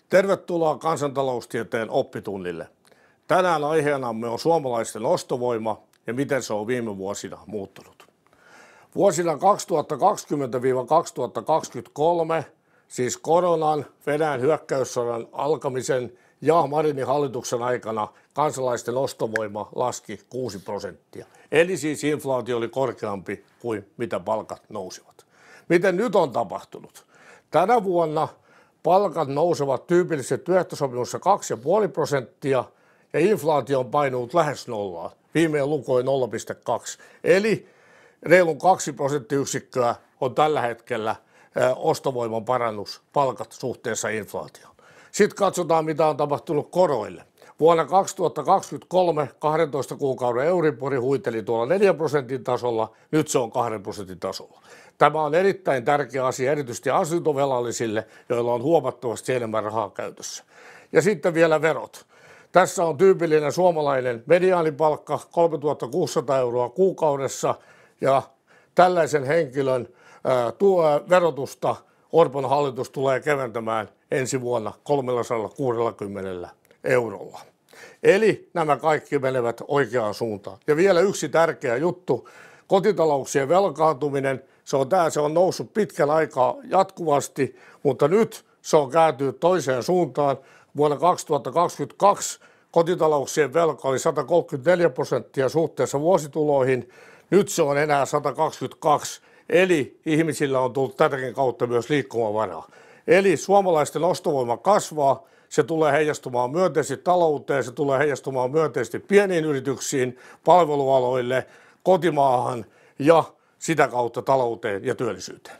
Tervetuloa kansantaloustieteen oppitunnille. Tänään aiheenamme on suomalaisten ostovoima ja miten se on viime vuosina muuttunut. Vuosina 2020-2023, siis koronan, Venäjän hyökkäyssodan alkamisen ja Marinin hallituksen aikana kansalaisten ostovoima laski 6%. Eli siis inflaatio oli korkeampi kuin mitä palkat nousivat. Miten nyt on tapahtunut? Tänä vuonna palkat nousevat tyypillisesti työehtosopimuksessa 2,5% ja inflaatio on painunut lähes nollaan. Viimeinen luku oli 0,2. Eli reilun 2 prosenttiyksikköä on tällä hetkellä ostovoiman parannus palkat suhteessa inflaatioon. Sitten katsotaan, mitä on tapahtunut koroille. Vuonna 2023 12 kuukauden Euribor huiteli tuolla 4% tasolla, nyt se on 2% tasolla. Tämä on erittäin tärkeä asia erityisesti asuntovelallisille, joilla on huomattavasti enemmän rahaa käytössä. Ja sitten vielä verot. Tässä on tyypillinen suomalainen mediaanipalkka 3 600 euroa kuukaudessa ja tällaisen henkilön verotusta Orpon hallitus tulee keventämään ensi vuonna 360 eurolla. Eli nämä kaikki menevät oikeaan suuntaan. Ja vielä yksi tärkeä juttu, kotitalouksien velkaantuminen, se on noussut pitkän aikaa jatkuvasti, mutta nyt se on kääntynyt toiseen suuntaan. Vuonna 2022 kotitalouksien velka oli 134% suhteessa vuosituloihin, nyt se on enää 122%, eli ihmisillä on tullut tätäkin kautta myös liikkumavaraa. Eli suomalaisten ostovoima kasvaa, se tulee heijastumaan myönteisesti talouteen, se tulee heijastumaan myönteisesti pieniin yrityksiin, palvelualoille, kotimaahan ja sitä kautta talouteen ja työllisyyteen.